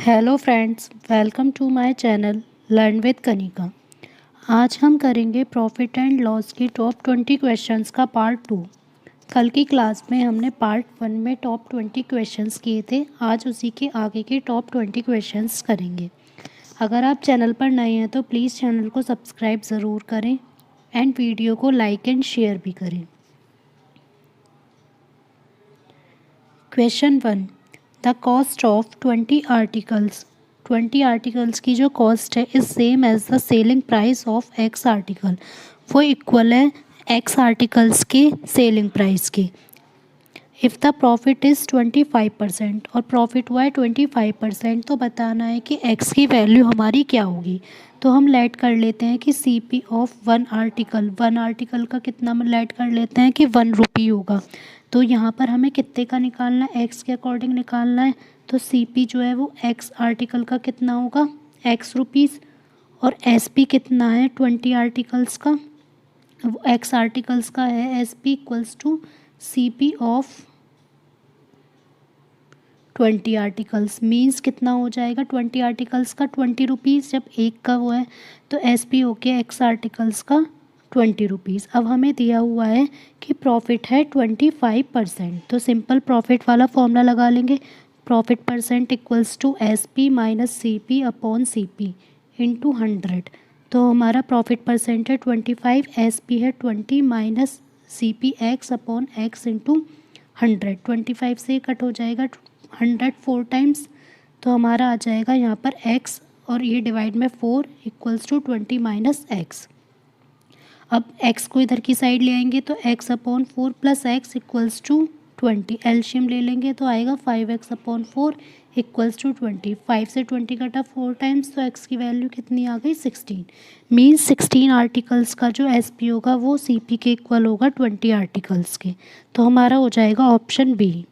Hello friends, welcome to my channel learn with Kanika. आज हम करेंगे प्रॉफिट एंड लॉस की टॉप 20 क्वेश्चंस का पार्ट 2। कल की क्लास में हमने पार्ट 1 में टॉप 20 क्वेश्चंस किए थे। आज उसी के आगे के टॉप 20 क्वेश्चंस करेंगे। अगर आप चैनल पर नए हैं तो प्लीज़ चैनल को सब्सक्राइब ज़रूर करें एंड वीडियो को लाइक एंड शेयर भी करें। Question 1, the cost of 20 articles. 20 articles की जो कॉस्ट है is same as the selling price of x article. वो इक्वल है एक्स आर्टिकल्स के सेलिंग प्राइस की। इफ़ द प्रॉफिट इज़ 25% और प्रॉफिट हुआ है 25%, तो बताना है कि एक्स की वैल्यू हमारी क्या होगी। तो हम लेट कर लेते हैं कि C P of one article का कितना हम लेट कर लेते हैं कि 1 रुपी होगा। तो यहाँ पर हमें कितने का निकालना है, एक्स के अकॉर्डिंग निकालना है। तो सी पी जो है वो एक्स आर्टिकल का कितना होगा, एक्स रुपीज़। और एस पी कितना है 20 आर्टिकल्स का, वो एक्स आर्टिकल्स का है। S P equals to C P of 20 articles means कितना हो जाएगा, 20 आर्टिकल्स का 20 रुपीज़, जब एक का वो है तो एस पी हो गया एक्स आर्टिकल्स का 20 रुपीज़। अब हमें दिया हुआ है कि प्रॉफिट है 25%, तो सिंपल प्रॉफिट वाला फॉर्मूला लगा लेंगे। Profit percent equals to S P minus C P upon C P into 100। तो हमारा प्रॉफिट परसेंट है 25, एस पी है 20 minus C P x upon x into 100। 25 से कट हो जाएगा 100 4 टाइम्स, तो हमारा आ जाएगा यहाँ पर x और ये डिवाइड में 4 इक्वल्स टू 20 माइनस एक्स। अब x को इधर की साइड ले आएंगे तो x upon 4 plus x equals to 20। एलशियम ले लेंगे तो आएगा 5x अपॉन 4 इक्वल्स टू 20। 5 से 20 कटा 4 टाइम्स, तो x की वैल्यू कितनी आ गई 16। मीन्स 16 आर्टिकल्स का जो एस पी होगा वो सी पी के इक्वल होगा 20 आर्टिकल्स के। तो हमारा हो जाएगा option B.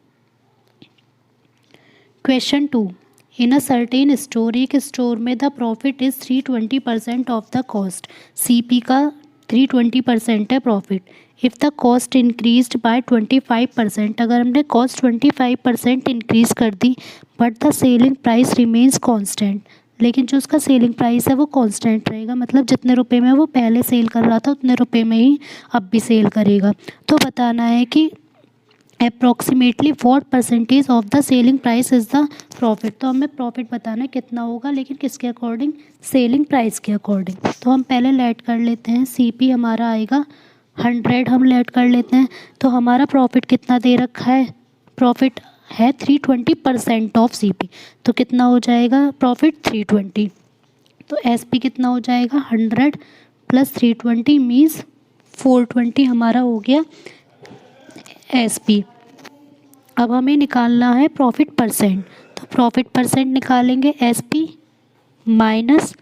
Question 2, in a certain store, एक स्टोर में the profit is 320% of the cost. C P का 320% है profit. If the cost increased by 25%, अगर हमने कॉस्ट 25% इंक्रीज़ कर दी but the selling price remains constant, लेकिन जो उसका सेलिंग प्राइस है वो कांस्टेंट रहेगा, मतलब जितने रुपए में वो पहले सेल कर रहा था उतने रुपए में ही अब भी सेल करेगा। तो बताना है कि approximately what percentage of the selling price is the profit. तो हमें प्रॉफिट बताना है कितना होगा, लेकिन किसके अकॉर्डिंग, सेलिंग प्राइस के अकॉर्डिंग। तो हम पहले लेट कर लेते हैं, सी पी हमारा आएगा 100, हम लेट कर लेते हैं। तो हमारा प्रॉफिट कितना दे रखा है, प्रॉफिट है 320% ऑफ सी पी, तो कितना हो जाएगा प्रॉफिट 320। तो एस पी कितना हो जाएगा 100 प्लस 320 मीन्स 420 हमारा हो गया एस पी। अब हमें निकालना है प्रॉफिट परसेंट, तो प्रॉफिट परसेंट निकालेंगे एस पी माइनस,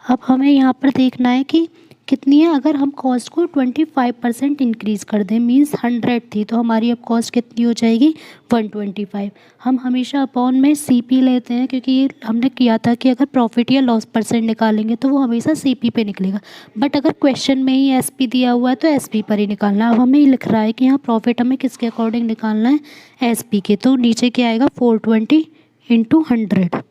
अब हमें यहाँ पर देखना है कि कितनी है। अगर हम कॉस्ट को 25% इंक्रीज़ कर दें, मींस 100 थी तो हमारी अब कॉस्ट कितनी हो जाएगी 125। हम हमेशा अपॉन में सी पी लेते हैं, क्योंकि ये हमने किया था कि अगर प्रॉफिट या लॉस परसेंट निकालेंगे तो वो हमेशा सी पी पे निकलेगा। बट अगर क्वेश्चन में ही एस पी दिया हुआ है तो एस पी पर ही निकालना। अब हमें लिख रहा है कि यहाँ प्रॉफिट हमें किसके अकॉर्डिंग निकालना है, एस पी के। तो नीचे क्या आएगा 420 इंटू 100।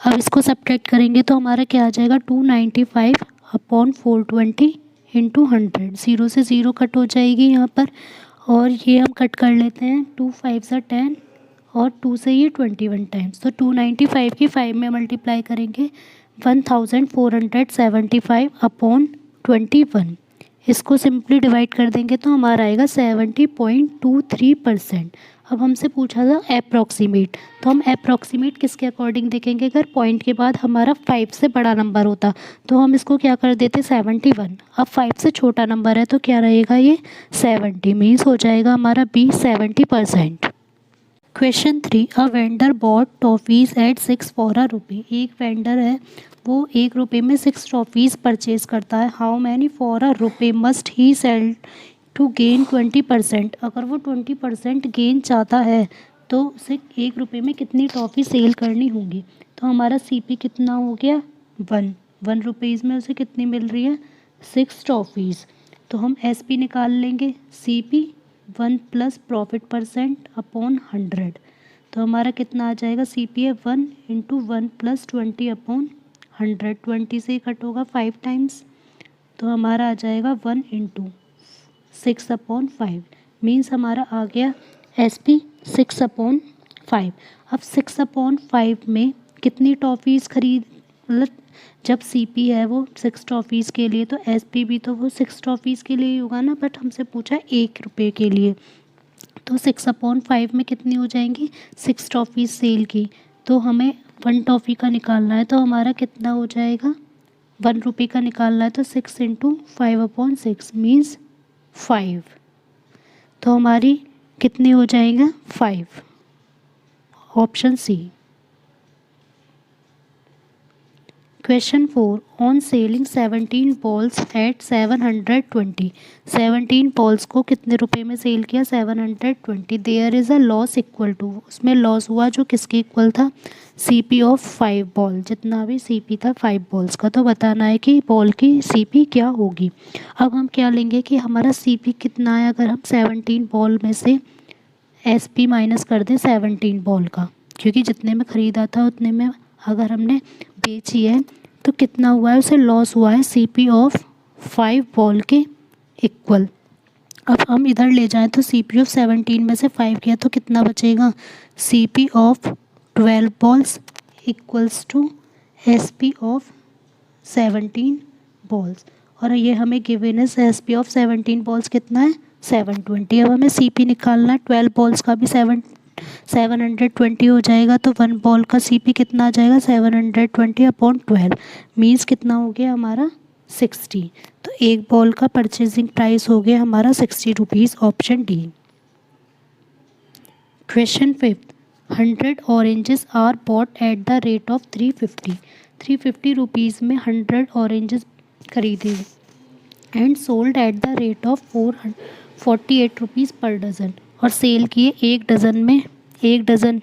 अब इसको सब्ट्रैक्ट करेंगे तो हमारा क्या आ जाएगा 295 अपॉन 420 इंटू 100। 0 से 0 कट हो जाएगी यहाँ पर, और ये हम कट कर लेते हैं। 2 5 से 10 और 2 से ये 21 टाइम्स, तो 295 की 5 में मल्टीप्लाई करेंगे 1475 अपॉन 21। इसको सिंपली डिवाइड कर देंगे तो हमारा आएगा 70.23%। अब हमसे पूछा था अप्रॉक्सीमेट, तो हम अप्रॉक्सीमेट किसके अकॉर्डिंग देखेंगे। अगर पॉइंट के बाद हमारा 5 से बड़ा नंबर होता तो हम इसको क्या कर देते 71। अब 5 से छोटा नंबर है तो क्या रहेगा ये 70, मीन्स हो जाएगा हमारा B 70%। Question 3, a vendor bought toffees at 6 for a rupee. एक वेंडर है वो 1 रुपये में 6 टॉफ़ीज़ परचेज़ करता है। हाउ मैनी फॉर अ रुपये must he sell to gain 20%। अगर वो 20% गेन चाहता है तो उसे 1 रुपये में कितनी टॉफ़ी सेल करनी होगी। तो हमारा सी पी कितना हो गया 1 रुपीज़ में उसे कितनी मिल रही है 6 टॉफ़ीज़। तो हम एस पी निकाल लेंगे, C P 1 plus profit percent upon 100। तो हमारा कितना आ जाएगा C P of 1 into 1 plus 20/100, 20 से कट होगा 5 टाइम्स, तो हमारा आ जाएगा 1 इंटू 6/5 मीन्स हमारा आ गया एस पी 6/5। अब 6/5 में कितनी टॉफ़ीज़ खरीद, मतलब जब सी पी है वो 6 टॉफ़ीज़ के लिए, तो एस पी भी तो वो 6 टॉफ़ीज़ के लिए ही होगा ना, बट हमसे पूछा 1 रुपये के लिए। तो 6/5 में कितनी हो जाएंगी 6 टॉफ़ीज़ सेल की, तो हमें 1 टॉफ़ी का निकालना है, तो हमारा कितना हो जाएगा 1 रुपये का निकालना है, तो 6 इंटू 5/6 मीन्स 5, तो हमारी कितनी हो जाएगा 5, option C. Question 4, on selling 17 balls at 720, 17 balls को कितने रुपए में सेल किया 720, there is a loss equal to, उसमें लॉस हुआ जो किसके इक्वल था सी पी ऑफ 5 बॉल, जितना भी सी पी था 5 बॉल्स का, तो बताना है कि बॉल की सी पी क्या होगी। अब हम क्या लेंगे कि हमारा सी पी कितना है, अगर हम 17 बॉल में से एस पी माइनस कर दें 17 बॉल का, क्योंकि जितने में ख़रीदा था उतने में अगर हमने बेची है तो कितना हुआ है, उसे लॉस हुआ है सी पी ऑफ 5 बॉल के इक्वल। अब हम इधर ले जाएं तो सी पी ऑफ 17 में से 5 किया तो कितना बचेगा C P of 12 balls equals to S P of 17 balls, और ये हमें गिवन है एस पी ऑफ 17 बॉल्स कितना है 720। अब हमें सी पी निकालना है, 12 बॉल्स का भी 720 हो जाएगा, तो 1 बॉल का सी पी कितना आ जाएगा 720/12 मीन्स कितना हो गया हमारा 60, तो एक बॉल का परचेजिंग प्राइस हो गया हमारा 60 rupees, option D. Question 5, 100 oranges are bought at the rate of 350 rupees में 100 ऑरेंजेस खरीदे and sold at the rate of 48 rupees per dozen, और सेल किए एक डज़न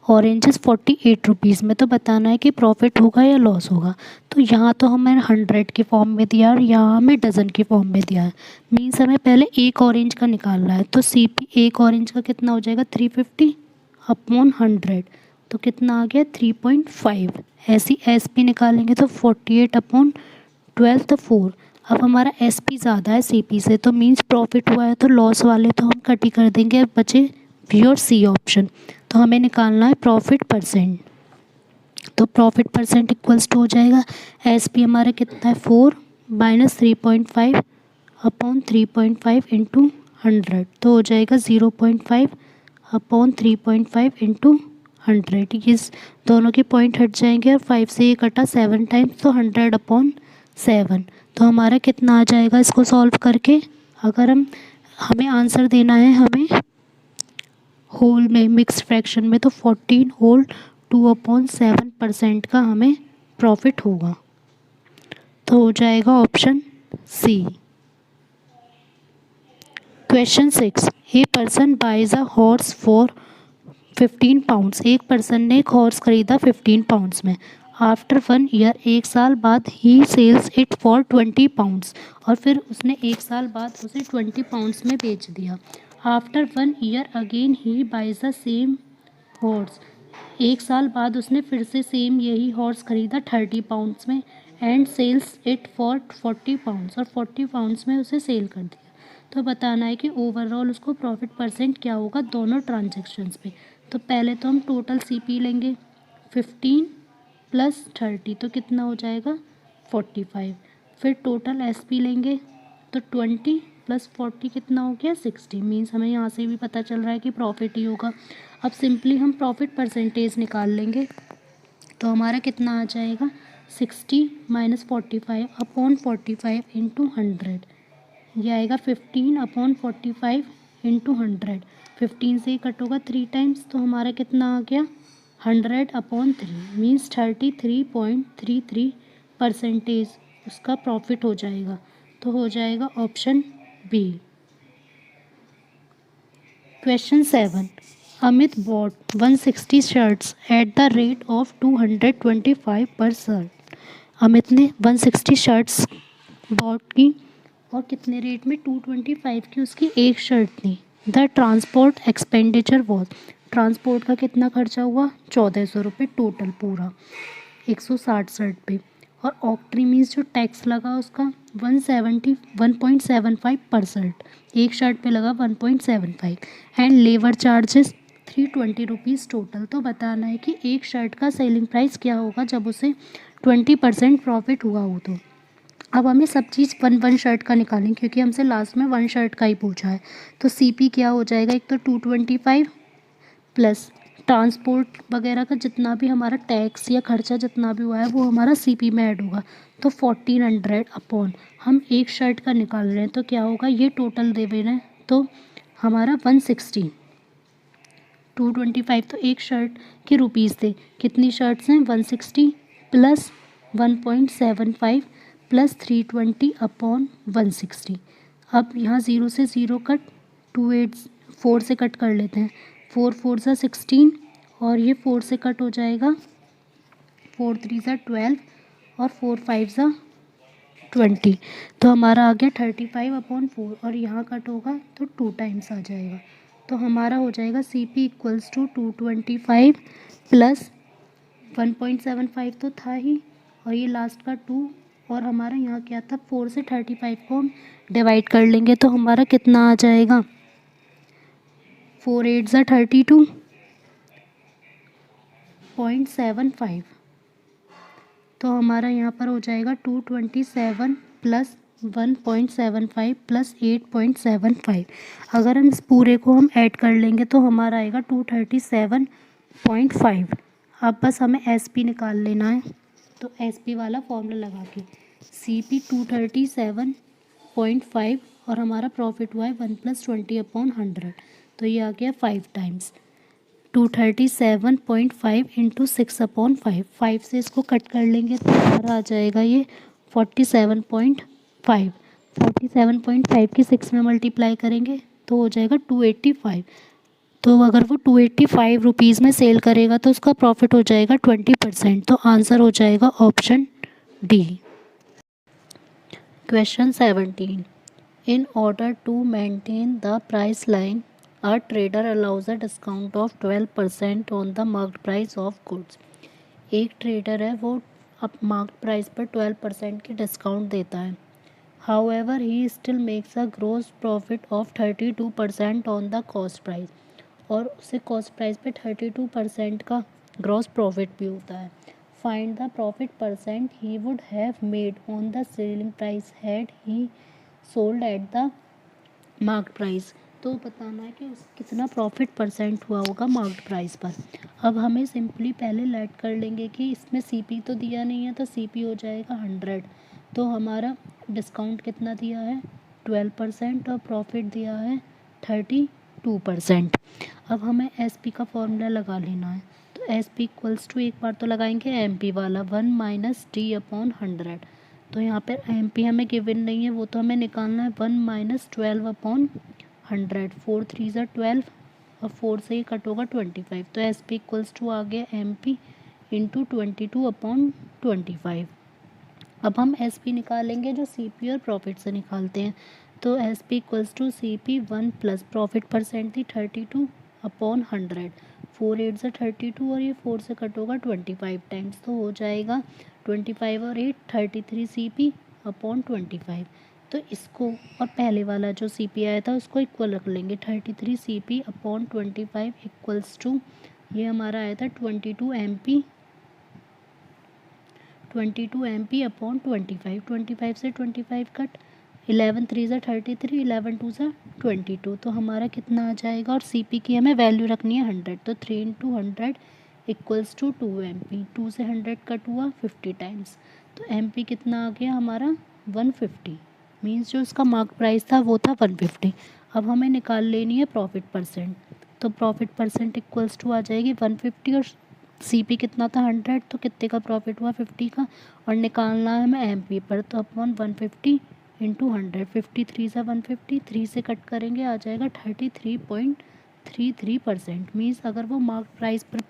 ऑरेंजेस 48 रुपीज़ में, तो बताना है कि प्रॉफिट होगा या लॉस होगा। तो यहाँ तो हमें 100 के फॉर्म में दिया और यहाँ हमें डज़न के फॉर्म में दिया है, मीन्स हमें पहले एक ऑरेंज का निकालना है, तो सी पी एक ऑरेंज का कितना हो जाएगा 350/100, तो कितना आ गया 3.5, ऐसी एस पी निकालेंगे तो 48/12 तो 4। अब हमारा एस पी ज़्यादा है सी पी से, तो मीन्स प्रॉफिट हुआ है, तो लॉस वाले तो हम कट ही कर देंगे, अब बचे बी और सी ऑप्शन, तो हमें निकालना है प्रॉफिट परसेंट, तो प्रॉफिट परसेंट इक्वल्स टू हो जाएगा एस पी हमारा कितना है 4 माइनस 3.5/3.5 इंटू 100, तो हो जाएगा 0.5/3.5 इंटू 100, ये दोनों के पॉइंट हट जाएंगे और 5 से ये कटा 7 टाइम्स, तो 100/7, तो हमारा कितना आ जाएगा इसको सॉल्व करके, अगर हमें आंसर देना है हमें होल में मिक्स फ्रैक्शन में, तो 14 होल 2/7% का हमें प्रॉफिट होगा, तो हो जाएगा option C. Question 6, a person buys a horse for 15 pounds, एक पर्सन ने एक हॉर्स खरीदा 15 पाउंड्स में, आफ्टर 1 ईयर, एक साल बाद ही सेल्स इट फॉर 20 पाउंड्स, और फिर उसने एक साल बाद उसे 20 पाउंड्स में बेच दिया। After 1 year again he buys the same horse, एक साल बाद उसने फिर से सेम यही हॉर्स खरीदा 30 पाउंड्स में and sells it for 40 pounds, और 40 पाउंड्स में उसे सेल कर दिया, तो बताना है कि ओवरऑल उसको प्रॉफिट परसेंट क्या होगा दोनों ट्रांजेक्शन्स पे। तो पहले तो हम टोटल सी पी लेंगे 15 प्लस 30, तो कितना हो जाएगा 45, फिर टोटल एस पी लेंगे तो 20 प्लस 40 कितना हो गया 60, मीन्स हमें यहाँ से भी पता चल रहा है कि प्रॉफिट ही होगा। अब सिंपली हम प्रॉफिट परसेंटेज निकाल लेंगे, तो हमारा कितना आ जाएगा 60 माइनस 45/45 इंटू 100, ये आएगा 15/45 इंटू 100, 15 से ही कट होगा 3 टाइम्स, तो हमारा कितना आ गया 100/3 मीन्स 33.33% उसका प्रॉफिट हो जाएगा, तो हो जाएगा option B. Question 7, Amit bought 160 shirts at the rate of 225 per shirt, Amit ने 160 शर्ट्स बॉट की और कितने रेट में 225 की उसकी एक शर्ट थी। The transport expenditure was, transport का कितना खर्चा हुआ, 1400 रुपये टोटल पूरा 160 शर्ट पे। और ऑक्ट्री मीन्स जो टैक्स लगा उसका 1.75%, एक शर्ट पे लगा 1.75। And labour charges 320 rupees total. तो बताना है कि एक शर्ट का सेलिंग प्राइस क्या होगा जब उसे 20% प्रॉफिट हुआ हो। तो अब हमें सब चीज़ वन वन शर्ट का निकालें क्योंकि हमसे लास्ट में वन शर्ट का ही पूछा है। तो CP क्या हो जाएगा, एक तो 225 प्लस ट्रांसपोर्ट वगैरह का जितना भी हमारा टैक्स या खर्चा जितना भी हुआ है वो हमारा CP में ऐड होगा। तो 1400 अपॉन हम एक शर्ट का निकाल रहे हैं तो क्या होगा, ये टोटल दे रहे हैं तो हमारा 160। 225 तो एक शर्ट के रुपीज़ थे, कितनी शर्ट्स हैं 160 प्लस 1.75 प्लस 320 अपॉन 160। अब यहाँ 0 से 0 कट, 4 से कट कर लेते हैं, 4 4 सा 16 और ये 4 से कट हो जाएगा, 4 3 सा 12 और 4 5 सा 20। तो हमारा आ गया 35/4 और यहाँ कट होगा तो 2 टाइम्स आ जाएगा। तो हमारा हो जाएगा CP इक्वल्स टू 225 प्लस 1.75 तो था ही और ये लास्ट का 2 और हमारा यहाँ क्या था 4 से 35 को हम डिवाइड कर लेंगे तो हमारा कितना आ जाएगा, 4 8 सा 32.75। तो हमारा यहाँ पर हो जाएगा 227 प्लस 1.75 प्लस 8.75। अगर हम इस पूरे को हम ऐड कर लेंगे तो हमारा आएगा 237.5। अब बस हमें SP निकाल लेना है। तो SP वाला फॉर्मूला लगा के CP 237.5 और हमारा प्रॉफिट हुआ है 1 + 20/100। तो ये आ गया 5 टाइम्स 237.5 इंटू 6/5। 5 से इसको कट कर लेंगे तो हमारा आ जाएगा ये 47.5। 47.5 की 6 में मल्टीप्लाई करेंगे तो हो जाएगा 285। तो अगर वो 285 रुपीज़ में सेल करेगा तो उसका प्रॉफिट हो जाएगा 20%। तो आंसर हो जाएगा option D। Question 17। In order to maintain the price line a trader allows a discount of 12% on the marked price of goods। एक ट्रेडर है वो अब मार्क्ड प्राइस पर 12% की डिस्काउंट देता है। However, he still makes a gross profit of 32% on the cost price। और उसे कॉस्ट प्राइस पे 32% का ग्रॉस प्रॉफिट भी होता है। Find the profit percent he would have made on the selling price had he sold at the marked price. तो बताना है कि कितना प्रॉफिट परसेंट हुआ होगा मार्क्ड प्राइस पर। अब हमें सिंपली पहले लेट कर लेंगे कि इसमें CP तो दिया नहीं है तो CP हो जाएगा 100। तो हमारा डिस्काउंट कितना दिया है 12% और प्रॉफिट दिया है 32%। अब हमें SP का फॉर्मूला लगा लेना है। तो SP इक्वल्स टू एक बार तो लगाएंगे MP वाला 1 - D/100। तो यहाँ पर MP हमें गिवन नहीं है वो तो हमें निकालना है 1 - 12/100। 4 3 सा 12 और 4 से ही कट होगा 25। तो SP इक्वल्स टू आ गया MP इंटू 22/25। अब हम SP निकालेंगे जो CP और प्रॉफिट से निकालते हैं। तो SP equals to CP 1 plus profit percent थी 32/100। 4 8 सा 32 और ये 4 से कट होगा 25 टाइम्स। तो हो जाएगा 25 और 8 33 CP/25। तो इसको और पहले वाला जो CP आया था उसको इक्वल रख लेंगे 33 CP/25 इक्वल्स टू ये हमारा आया था 22 MP 22 MP/25। 25 से 25 कट 11 3 सा 33 11 2 सा 22। तो हमारा कितना आ जाएगा और CP की हमें वैल्यू रखनी है 100। तो 3 × 100 इक्वल्स टू 2 MP। 2 से 100 कट हुआ 50 टाइम्स। तो MP कितना आ गया हमारा 150। मीन्स जो इसका मार्क प्राइस था वो था 150। अब हमें निकाल लेनी है प्रॉफिट परसेंट। तो प्रॉफिट परसेंट इक्वल्स टू आ जाएगी 150 और CP कितना था 100। तो कितने का प्रॉफिट हुआ 50 का और निकालना है हमें MP पर। तो अपॉन 150 इंटू 100। 50 3 सा 150 3 से कट करेंगे आ जाएगा 33.33%। मीन्स अगर वो मार्क प्राइस पर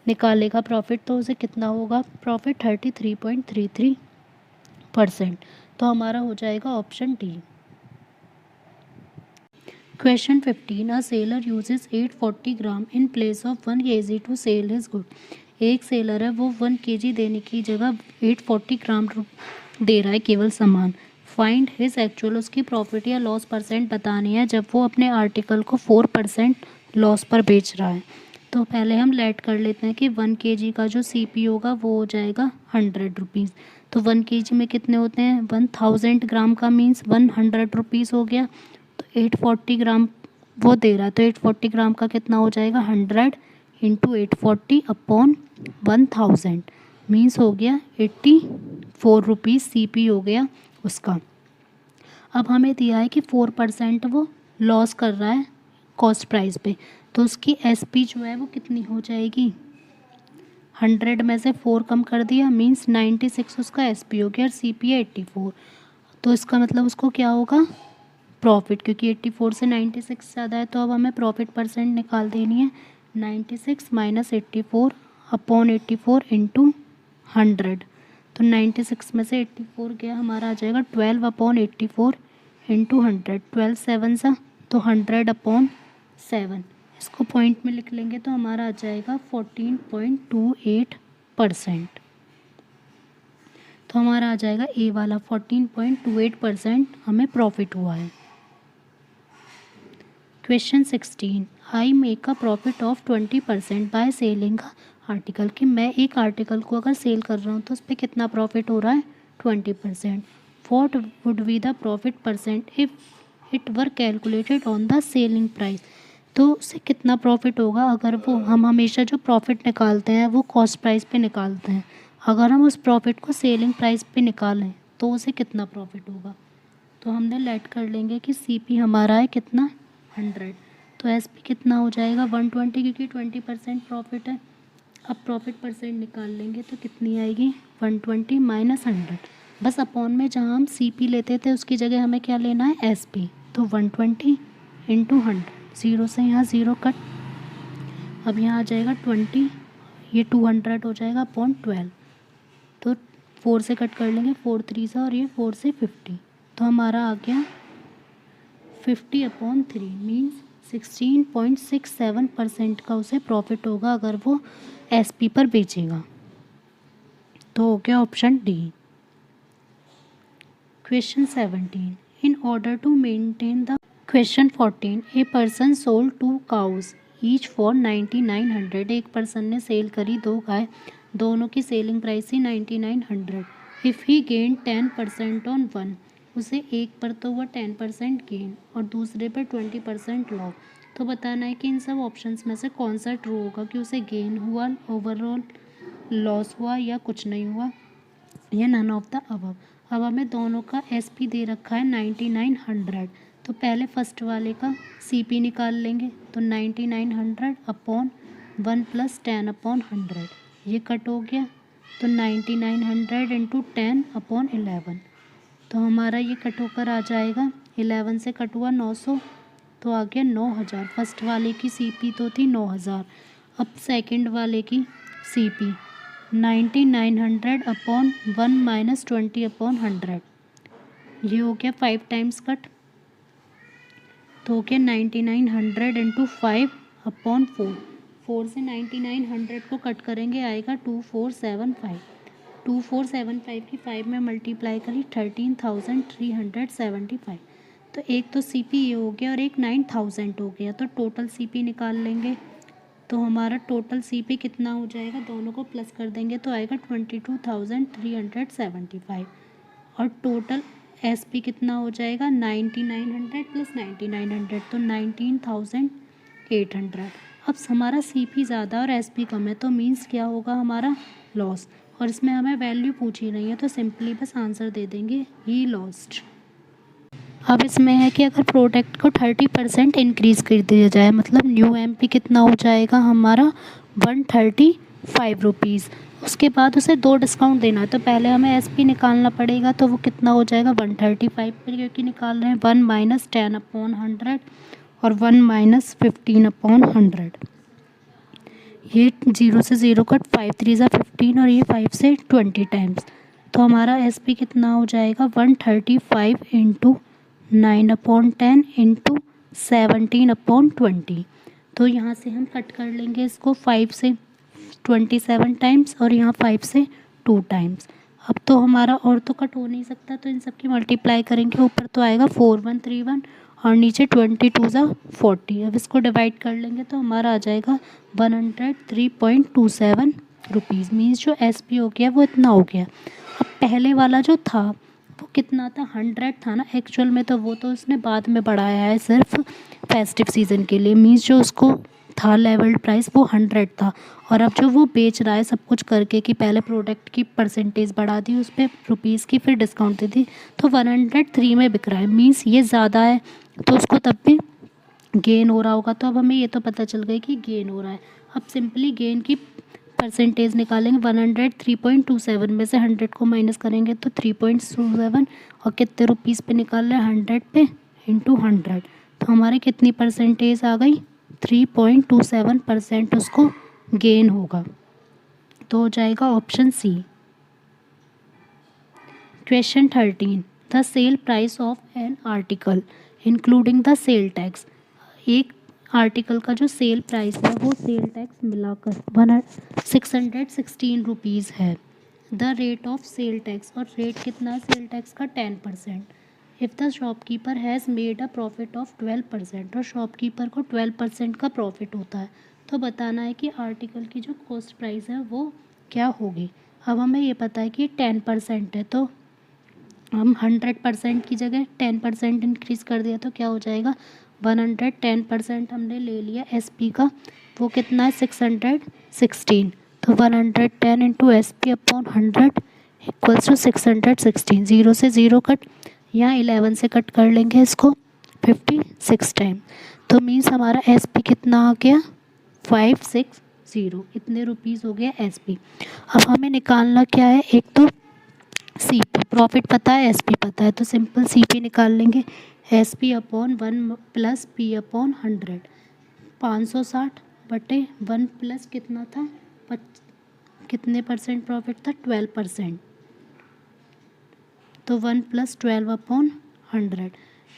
निकालेगा प्रॉफिट तो उसे कितना होगा प्रॉफिट 33.33%। तो हमारा हो जाएगा option D। Question 15. A sailor uses 840 gram in place of 1 kg to sell his good. एक सेलर है, वो 1 kg देने की जगह 840 ग्राम दे रहा है केवल सामान. फाइंड हिज एक्चुअल, उसकी प्रॉफिट या लॉस परसेंट बतानी है जब वो अपने आर्टिकल को 4% लॉस पर बेच रहा है. तो पहले हम लेट कर लेते हैं कि 1 kg का जो CP होगा वो हो जाएगा 100 रुपीज़. तो 1 kg में कितने होते हैं, 1000 ग्राम का मीन्स 100 रुपीज़ हो गया. तो 840 ग्राम वो दे रहा है, तो 840 ग्राम का कितना हो जाएगा, 100 इंटू 840 अपॉन 1000 मीन्स हो गया 84 रुपीज़ CP हो गया उसका. अब हमें दिया है कि 4% वो लॉस कर रहा है कॉस्ट प्राइस पे, तो उसकी SP जो है वो कितनी हो जाएगी, 100 में से 4 कम कर दिया मीन्स 96 उसका SP हो गया और CP है 84. तो इसका मतलब उसको क्या होगा, प्रॉफिट, क्योंकि 84 से 96 ज़्यादा है. तो अब हमें प्रॉफिट परसेंट निकाल देनी है. 96 माइनस 84 अपॉन 84 इंटू 100. तो 96 में से 84 गया, हमारा आ जाएगा 12 अपॉन 84 इंटू 100. 12 7 सा तो 100 अपॉन 7. इसको पॉइंट में लिख लेंगे तो हमारा आ जाएगा 14.28%. तो हमारा आ जाएगा ए वाला 14.28% हमें प्रॉफिट हुआ है. Question 16. I make a profit of 20% by selling article, कि मैं एक आर्टिकल को अगर सेल कर रहा हूँ तो उस पर कितना प्रॉफिट हो रहा है, 20%. What would be the profit percent if it were calculated on the selling price. तो उससे कितना प्रॉफिट होगा अगर वो, हम हमेशा जो प्रॉफिट निकालते हैं वो कॉस्ट प्राइस पे निकालते हैं, अगर हम उस प्रॉफिट को सेलिंग प्राइस पे निकालें तो उसे कितना प्रॉफिट होगा. तो हमने लेट कर लेंगे कि CP हमारा है कितना, 100. तो SP कितना हो जाएगा, 120, क्योंकि 20% प्रॉफिट है. अब प्रॉफिट परसेंट निकाल लेंगे तो कितनी आएगी, 120 माइनस 100. बस अपॉन में जहाँ हम CP लेते थे उसकी जगह हमें क्या लेना है, SP. तो 120 इंटू 100, 0 से यहाँ 0 कट. अब यहाँ आ जाएगा 20, ये 200 हो जाएगा अपॉन 12. तो 4 से कट कर लेंगे, 4 3 से, और ये 4 से 50. तो हमारा आ गया 50 अपॉन 3 मीन्स 16.67% का उसे प्रॉफिट होगा अगर वो SP पर बेचेगा. तो हो गया option D. Question 17. In order to maintain the. Question 14. A person sold 2 cows each for 9900. एक पर्सन ने सेल करी 2 गाय, दोनों की सेलिंग प्राइस थी 9900. If he gain 10% on one, उसे एक पर तो हुआ 10% गेन और दूसरे पर 20% लॉस. तो बताना है कि इन सब ऑप्शंस में से कौन सा ट्रू होगा, कि उसे गेन हुआ, ओवरऑल लॉस हुआ, या कुछ नहीं हुआ, या नन ऑफ द अबव. अब हमें दोनों का SP दे रखा है 9900. तो पहले फर्स्ट वाले का CP निकाल लेंगे. तो 9900 अपॉन 1 प्लस 10 अपॉन 100, ये कट हो गया. तो 9900 इंटू 10 अपॉन 11. तो हमारा ये कट होकर आ जाएगा, 11 से कट हुआ 900, तो आ गया 9000. फर्स्ट वाले की CP तो थी 9000. अब सेकंड वाले की CP 9900 अपॉन 1 माइनस 20 अपॉन 100, ये हो गया 5 टाइम्स कट. तो हो गया 9900 इंटू 5 अपॉन 4. 4 से 9900 को कट करेंगे, आएगा 2475. 2475 की 5 में मल्टीप्लाई करी 13375. तो एक तो CP ये हो गया और एक 9000 हो गया. तो टोटल CP निकाल लेंगे. तो हमारा टोटल CP कितना हो जाएगा, दोनों को प्लस कर देंगे तो आएगा 22,375. और टोटल SP कितना हो जाएगा, 9900 प्लस 9900, तो 19,800. अब हमारा CP ज़्यादा और SP कम है, तो मीन्स क्या होगा, हमारा लॉस. और इसमें हमें वैल्यू पूछी नहीं है, तो सिंपली बस आंसर दे देंगे ही लॉस्ट. अब इसमें है कि अगर प्रोडक्ट को 30% इंक्रीज़ कर दिया जाए, मतलब न्यू MP कितना हो जाएगा हमारा 135 रुपीज़. उसके बाद उसे 2 डिस्काउंट देना है, तो पहले हमें SP निकालना पड़ेगा. तो वो कितना हो जाएगा 135 पर, क्योंकि निकाल रहे हैं 1 माइनस 10 अपॉन 100 और 1 माइनस 15 अपॉन 100. ये 0 से 0 कट, 5 3 ज़ा 15 और ये 5 से 20 टाइम्स. तो हमारा SP कितना हो जाएगा 135 इंटू 9 अपॉन 10 इंटू 17/20। तो यहाँ से हम कट कर लेंगे इसको 5 से 27 टाइम्स और यहाँ 5 से 2 टाइम्स। अब तो हमारा और तो कट हो नहीं सकता, तो इन सब की मल्टीप्लाई करेंगे, ऊपर तो आएगा 4131 और नीचे 22 × 40। अब इसको डिवाइड कर लेंगे तो हमारा आ जाएगा 103.27 रुपीज़। मीन्स जो एस पी हो गया वो इतना हो गया। अब पहले वाला जो था वो कितना था, 100 था ना एक्चुअल में, तो वो तो उसने बाद में बढ़ाया है सिर्फ फेस्टिव सीज़न के लिए। मीन्स जो उसको था लेवल्ड प्राइस वो 100 था, और अब जो वो बेच रहा है सब कुछ करके कि पहले प्रोडक्ट की परसेंटेज बढ़ा दी उस पर रुपीज़ की, फिर डिस्काउंट दे दी, तो 103 में बिक रहा है। मीन्स ये ज़्यादा है, तो उसको तब भी गेन हो रहा होगा। तो अब हमें ये तो पता चल गई कि गेन हो रहा है। अब सिंपली गेन की परसेंटेज निकालेंगे। 103.27 में से 100 को माइनस करेंगे तो 3.27, और कितने रुपीज़ पे निकाल रहे हैं, 100 पे इंटू 100, तो हमारे कितनी परसेंटेज आ गई, 3.27% उसको गेन होगा। तो हो जाएगा option C. Question 13, the sale price of an article including the sale tax. एक आर्टिकल का जो सेल प्राइस है वो सेल टैक्स मिलाकर 616 रुपीज़ है। The rate of sale tax, और रेट कितना है सेल टैक्स का, 10%। If the shopkeeper has made a profit of 12%, और शॉपकीपर को 12% का प्रॉफिट होता है, तो बताना है कि आर्टिकल की जो कॉस्ट प्राइस है वो क्या होगी। अब हमें ये पता है कि 10% है, तो हम 100% की जगह 10% इंक्रीज़ कर दिया तो क्या हो जाएगा, 110% हमने ले लिया एस पी का, वो कितना है 616, तो 110 into S P upon 100 equals to 616। 0 से 0 कट, यहाँ 11 से कट कर लेंगे इसको 56 टाइम, तो मीन्स हमारा एस पी कितना आ गया 560, इतने रुपीज़ हो गया एस पी। अब हमें निकालना क्या है, एक तो सी पी, प्रॉफिट पता है एस पी पता है, तो सिंपल सी पी निकाल लेंगे। S P upon 1 plus P upon 100, 560 बटे 1 प्लस कितना था, कितने परसेंट प्रॉफिट था, 12%, तो 1 प्लस 12 अपॉन 100,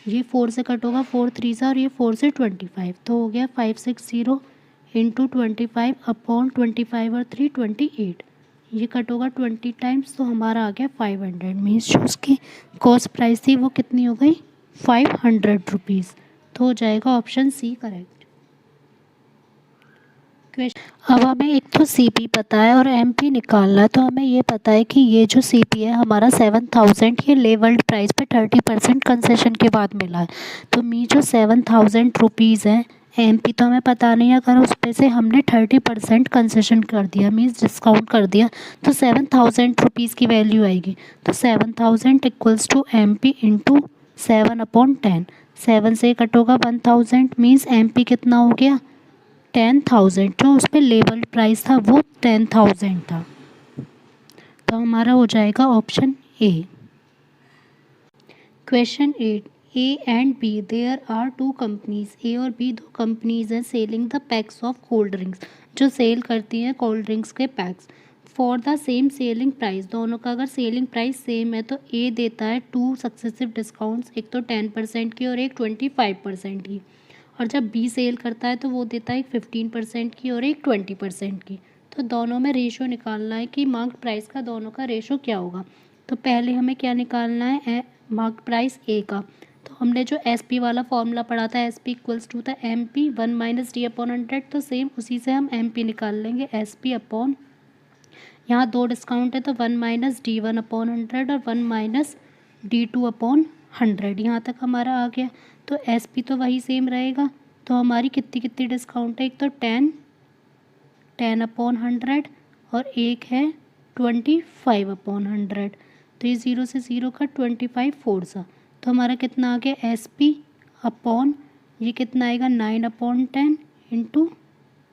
ये 4 से कट होगा, 4 3 से, और ये 4 से 25, तो हो गया 560 इंटू 25 अपॉन 25 और 3 28, ये कट होगा 20 टाइम्स, तो हमारा आ गया 500। मीन्स जो उसकी कॉस्ट प्राइस थी वो कितनी हो गई, 500 रुपीज़। तो हो जाएगा ऑप्शन सी करेक्ट। अब हमें एक तो सी पी पता है और एम पी निकालना है, तो हमें ये पता है कि ये जो सी पी है हमारा 7000, ये लेवल्ड प्राइस पे 30% कंसेशन के बाद मिला है, तो मी जो 7000 रुपीज़ है, एम पी तो हमें पता नहीं है, अगर उस पे से हमने 30% कंसेशन कर दिया, मीन्स डिस्काउंट कर दिया, तो 7000 रुपीज़ की वैल्यू आएगी। तो 7000 equals to M P into 7/10, 7 से कट होगा 1000, मीन्स एम पी कितना हो गया 10,000, जो उस पर लेवल प्राइस था वो 10,000 था, तो हमारा हो जाएगा option A. Question 8, A and B, there are 2 companies, A और बी 2 कंपनीज हैं, selling the packs of cold drinks, जो सेल करती हैं कोल्ड ड्रिंक्स के packs, for the same selling price. दोनों का अगर सेलिंग प्राइस सेम है तो ए देता है 2 सक्सेसिव डिस्काउंट्स, एक तो 10% की और एक 25% की, और जब बी सेल करता है तो वो देता है एक 15% की और एक 20% की। तो दोनों में रेशो निकालना है कि मार्क प्राइस का दोनों का रेशो क्या होगा। तो पहले हमें क्या निकालना है, मार्क प्राइस ए का, तो हमने जो एस पी वाला फॉर्मूला पढ़ा था, एस पी इक्वल्स टू था M P 1 minus D upon 100, तो सेम उसी से हम एम पी निकाल लेंगे, एस पी अपॉन, यहाँ 2 डिस्काउंट है तो 1 माइनस डी 1 अपॉन 100 और 1 माइनस डी 2 अपॉन 100, यहाँ तक हमारा आ गया। तो एस पी तो वही सेम रहेगा, तो हमारी कितनी कितनी डिस्काउंट है, एक तो 10 अपॉन 100 और एक है 25 अपॉन 100, तो ये 0 से 0 का 25 4 सा, तो हमारा कितना आ गया एस पी अपॉन, ये कितना आएगा 9 अपॉन 10 इंटू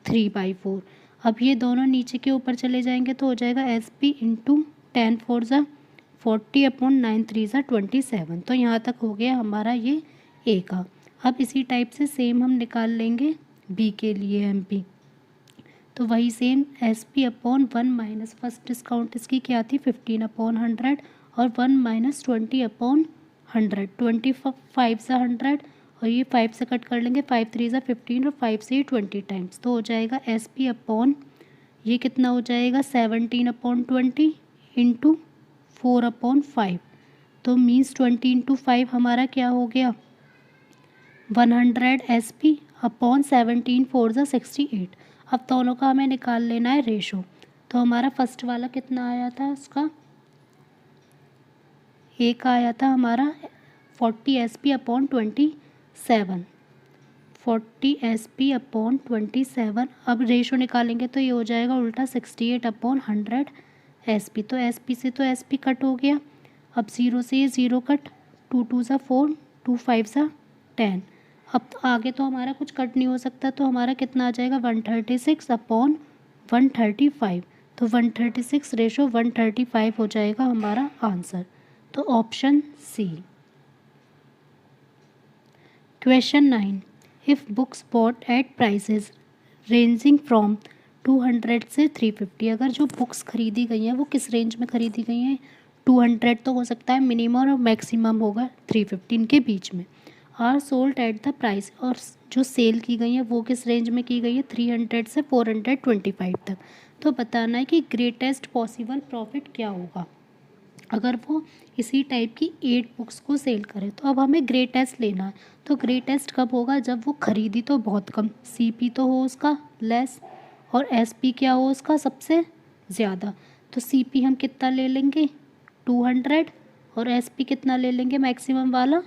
3/4। अब ये दोनों नीचे के ऊपर चले जाएंगे तो हो जाएगा एस पी इंटू 10 4 ज़ा 40 अपॉन 9 3 ज़ा 27, तो यहाँ तक हो गया हमारा ये ए का। अब इसी टाइप से सेम हम निकाल लेंगे बी के लिए एम पी, तो वही same S P upon 1 minus first discount इसकी क्या थी 15 अपॉन 100 और 1 माइनस 20 अपॉन 100, 25 ज़ा 100 और ये 5 से कट कर लेंगे, 5 3 ज़ा 15 और 5 से 20 टाइम्स, तो हो जाएगा SP अपॉन ये कितना हो जाएगा 17/20 इंटू 4/5, तो मीन्स 20 × 5 हमारा क्या हो गया 100 SP अपॉन 17 4 ज़ा 68। अब दोनों का हमें निकाल लेना है रेशो, तो हमारा फर्स्ट वाला कितना आया था, उसका एक आया था हमारा 40 SP अपॉन 27, 40 SP अपॉन 27। अब रेशो निकालेंगे तो ये हो जाएगा उल्टा 68/100 SP, तो SP से तो SP कट हो गया, अब 0 से ये 0 कट, 2 2 ज़ा 4, 2 5 ज़ा 10। अब तो आगे तो हमारा कुछ कट नहीं हो सकता, तो हमारा कितना आ जाएगा 136/135, तो 136 रेशो 135 हो जाएगा हमारा आंसर, तो option C. Question 9, if books bought at prices ranging from 200 से 350, अगर जो बुक्स खरीदी गई हैं वो किस रेंज में खरीदी गई हैं, 200 तो हो सकता है मिनिमम और मैक्सिमम होगा 350 के बीच में, are sold at the price, और जो सेल की गई है वो किस रेंज में की गई है 300 से 425 तक, तो बताना है कि ग्रेटेस्ट पॉसिबल प्रॉफिट क्या होगा अगर वो इसी टाइप की 8 बुक्स को सेल करे। तो अब हमें ग्रेटेस्ट लेना है, तो ग्रेटेस्ट कब होगा जब वो खरीदी तो बहुत कम, CP तो हो उसका लेस और SP क्या हो उसका सबसे ज़्यादा, तो CP हम कितना ले लेंगे 200 और SP कितना ले लेंगे मैक्सिमम वाला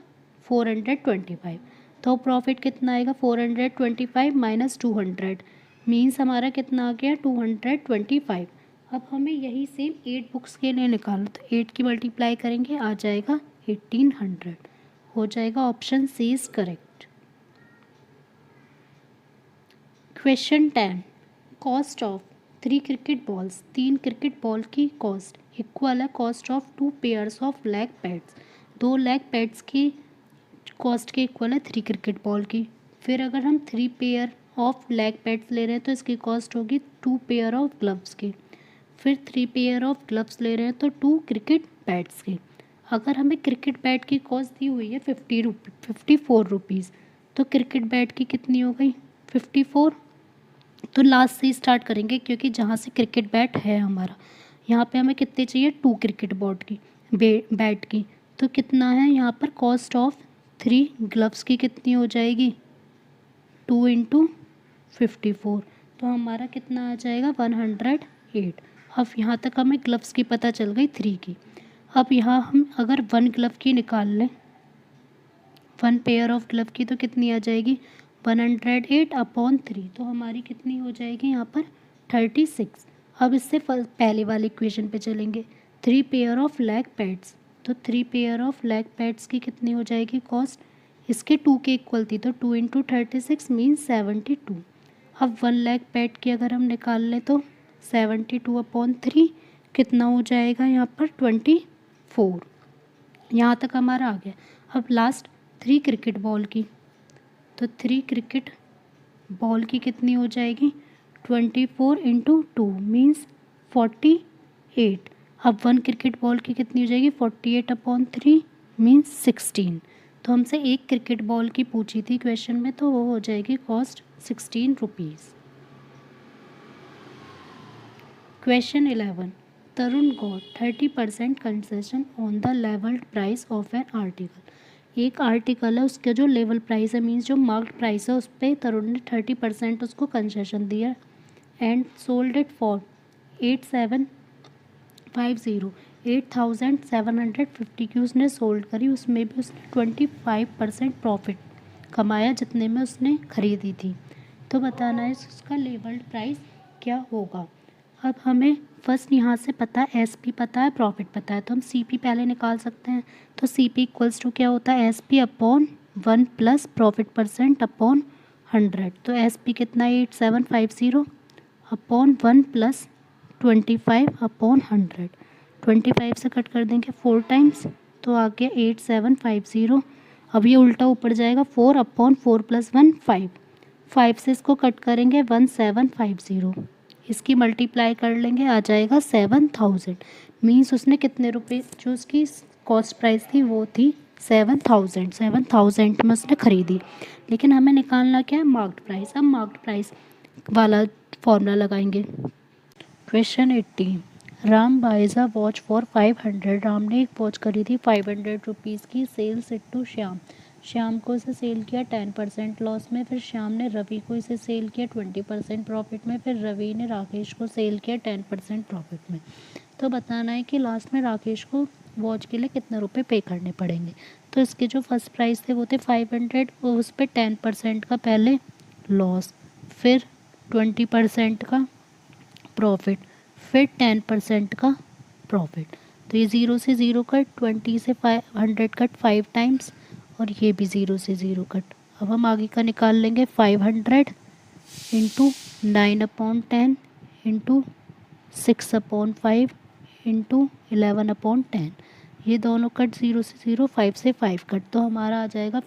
425, तो प्रॉफिट कितना आएगा 425 माइनस 200 मीन्स हमारा कितना आ गया 225। अब हमें यही सेम 8 बुक्स के लिए निकालना, तो 8 की मल्टीप्लाई करेंगे आ जाएगा 1800, हो जाएगा option C is correct. Question 10, cost of 3 cricket balls, 3 cricket ball की कॉस्ट इक्वल है cost of 2 pairs of leg pads, 2 leg pads की कॉस्ट के इक्वल है 3 क्रिकेट बॉल की। फिर अगर हम 3 पेयर ऑफ लेग पैड्स ले रहे हैं तो इसकी कॉस्ट होगी 2 पेयर ऑफ ग्लव्स की, फिर 3 पेयर ऑफ ग्लव्स ले रहे हैं तो 2 क्रिकेट बैट्स की। अगर हमें क्रिकेट बैट की कॉस्ट दी हुई है 54 रुपीज़, तो क्रिकेट बैट की कितनी हो गई 54, तो लास्ट से स्टार्ट करेंगे क्योंकि जहाँ से क्रिकेट बैट है हमारा, यहाँ पे हमें कितने चाहिए 2 क्रिकेट बॉट की बैट की, तो कितना है यहाँ पर कॉस्ट ऑफ 3 ग्लव्स की कितनी हो जाएगी 2 × 54, तो हमारा कितना आ जाएगा 108। अब यहाँ तक हमें ग्लव्स की पता चल गई 3 की। अब यहाँ हम अगर 1 ग्लव की निकाल लें 1 पेयर ऑफ ग्लव की, तो कितनी आ जाएगी 108/3, तो हमारी कितनी हो जाएगी यहाँ पर 36। अब इससे पहले वाली इक्वेशन पे चलेंगे, 3 पेयर ऑफ लेग पैड्स, तो 3 पेयर ऑफ लेग पैड्स की कितनी हो जाएगी कॉस्ट, इसके 2 के इक्वल थी, तो 2 × 36 मीन्स 72। अब 1 लेग पैड की अगर हम निकाल लें तो 72/3 कितना हो जाएगा यहाँ पर 24, यहाँ तक हमारा आ गया। अब लास्ट 3 क्रिकेट बॉल की, तो 3 क्रिकेट बॉल की कितनी हो जाएगी 24 × 2 मीन्स 48। अब 1 क्रिकेट बॉल की कितनी हो जाएगी 48/3 मीन्स 16, तो हमसे एक क्रिकेट बॉल की पूछी थी क्वेश्चन में, तो वो हो जाएगी cost 16 rupees. Question 11, Tarun got 30% concession on the labelled price of an article, एक आर्टिकल है उसके जो लेवल प्राइस है मीन्स जो मार्क्ड प्राइस है उस पर तरुण ने 30% उसको कंसेशन दिया एंड सोल्ड इट फॉर 8,750 की उसने सोल्ड करी, उसमें भी उसने 25% प्रॉफिट कमाया जितने में उसने खरीदी थी, तो बताना है उसका लेवल्ड प्राइस क्या होगा। अब हमें फर्स्ट यहाँ से पता है SP पता है प्रॉफिट पता है, तो हम CP पहले निकाल सकते हैं, तो CP इक्वल्स टू क्या होता है SP/1 प्लस प्रॉफिट %100, तो SP कितना 8750/1 प्लस 25/100, 25 से कट कर देंगे 4 टाइम्स, तो आ गया 8750। अब ये उल्टा ऊपर जाएगा 4/4 + 1 5, 5 से इसको कट करेंगे 1750, इसकी मल्टीप्लाई कर लेंगे आ जाएगा 7000, मीन्स उसने कितने रुपए जो उसकी कॉस्ट प्राइस थी वो थी 7,000 में उसने खरीदी, लेकिन हमें निकालना क्या है, मार्क्ड प्राइस। अब मार्क्ड प्राइस वाला फॉर्मूला लगाएंगे। Question 80, Ram buys a watch for 500। Ram ने एक वॉच खरीदी 500 रुपीज़ की। Sells it to Shyam. Shyam को इसे सेल किया 10% लॉस में। फिर श्याम ने रवि को इसे सेल किया 20% प्रॉफिट में। फिर रवि ने राकेश को सेल किया 10% प्रॉफिट में। तो बताना है कि लास्ट में राकेश को वॉच के लिए कितने रुपए पे करने पड़ेंगे। तो इसके जो फर्स्ट प्राइस थे वो थे 500, वो उस पर 10% का पहले लॉस, फिर 20% का प्रॉफिट, फिर 10% का प्रॉफिट। तो ये 0 से 0 कट, 20 से 500 कट 5 टाइम्स, और ये भी 0 से 0 कट। अब हम आगे का निकाल लेंगे। 500 इंटू 9/10 इंटू 6/5 इंटू 11/10। ये दोनों कट 0 से 0, 5 से 5 कट, तो हमारा आ जाएगा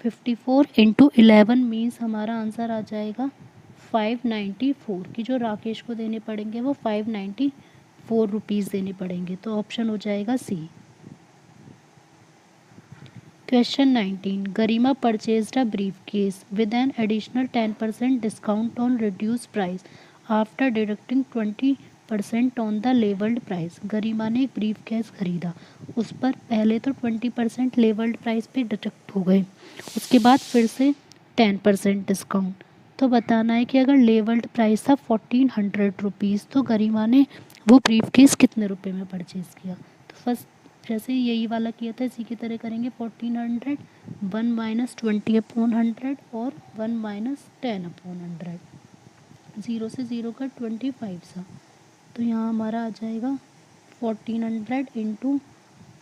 54 इंटू 11 मीन्स हमारा आंसर आ जाएगा 594, की जो राकेश को देने पड़ेंगे वो 594 रुपीज़ देने पड़ेंगे। तो ऑप्शन हो जाएगा C. Question 19, Garima purchased a briefcase with an additional 10% discount on reduce price after deducting 20% on the labelled price. Garima ने एक ब्रीफ केस खरीदा, उस पर पहले तो 20% लेवल्ड प्राइस पे डिडक्ट हो गए, उसके बाद फिर से 10% डिस्काउंट। तो बताना है कि अगर लेवल्ड प्राइस था 1400 रुपीज़, तो गरिमा ने वो ब्रीफ केस कितने रुपए में परचेज़ किया। तो फर्स्ट जैसे यही वाला किया था इसी की तरह करेंगे। 1400, 1 माइनस 20/100 और 1 माइनस 10/100। 0 से 0 का 25 सा, तो यहाँ हमारा आ जाएगा 1400 इंटू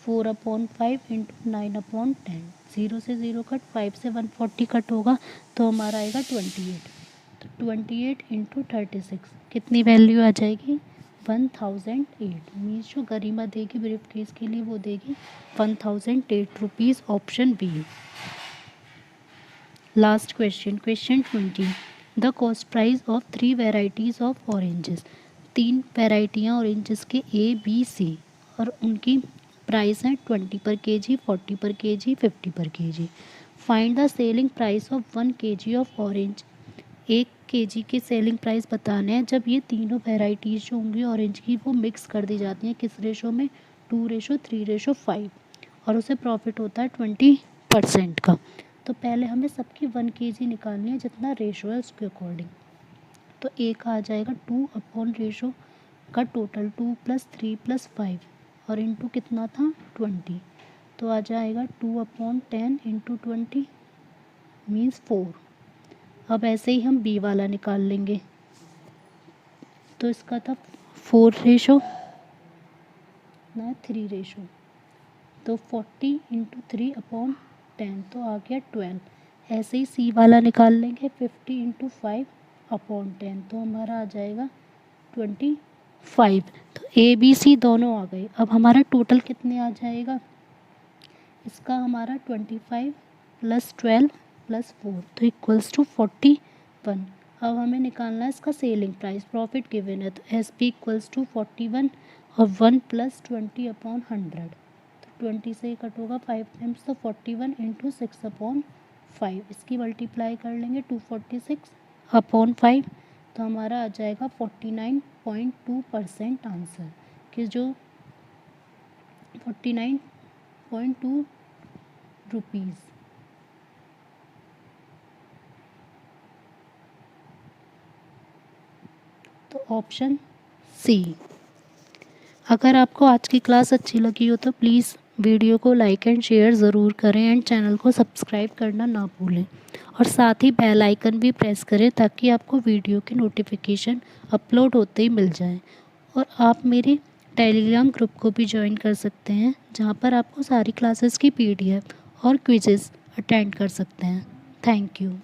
4/5 इंटू 9/10। 0 से 0 कट, 5 से 140 कट होगा, तो हमारा आएगा 28। तो 28 इंटू 36 कितनी वैल्यू आ जाएगी, 1008। मीन्स जो गरिमा देगी ब्रीफ केस के लिए वो देगी 1008 rupees. Option B. Last question, question 20, the cost price of 3 varieties of oranges. 3 वेराइटियाँ ऑरेंजेस के ए बी सी, और उनकी प्राइस है 20 पर केजी, 40 पर केजी, 50 पर KG. Find the selling price of 1 kg of orange. 1 kg के सेलिंग प्राइस बताने हैं जब ये तीनों वेराइटीज़ जो होंगी ऑरेंज की वो मिक्स कर दी जाती हैं। किस रेशो में, 2:3:5, और उसे प्रॉफिट होता है 20% का। तो पहले हमें सबकी 1 kg निकालनी है, जितना रेशो है उसके अकॉर्डिंग। तो एक आ जाएगा 2 अपॉन रेशो का टोटल 2 + 3 + 5, और इंटू कितना था 20, तो आ जाएगा 2/10 इंटू 20 मीन्स 4। अब ऐसे ही हम बी वाला निकाल लेंगे। तो इसका था 4 रेशो ना 3 रेशो, तो 40 इंटू 3/10, तो आ गया 12। ऐसे ही सी वाला निकाल लेंगे 50 इंटू 5/10, तो हमारा आ जाएगा 25। तो ए बी सी दोनों आ गए। अब हमारा टोटल कितने आ जाएगा, इसका हमारा 25 + 12 + 4, तो इक्वल्स टू 41। अब हमें निकालना है इसका सेलिंग प्राइस, प्रॉफिट गिवन है, तो एस पी इक्वल्स टू 41 और 1 + 20/100। तो 20 से कट होगा 5 टाइम्स, तो 41 इंटू 6/5, इसकी मल्टीप्लाई कर लेंगे 246/5, तो हमारा आ जाएगा 49.2% आंसर, कि जो 49.2 रुपीज़। तो ऑप्शन सी। अगर आपको आज की क्लास अच्छी लगी हो तो प्लीज़ वीडियो को लाइक एंड शेयर ज़रूर करें, एंड चैनल को सब्सक्राइब करना ना भूलें, और साथ ही बेल आइकन भी प्रेस करें ताकि आपको वीडियो की नोटिफिकेशन अपलोड होते ही मिल जाए। और आप मेरे टेलीग्राम ग्रुप को भी ज्वाइन कर सकते हैं, जहां पर आपको सारी क्लासेस की PDF और क्विज़ेस अटेंड कर सकते हैं। Thank you.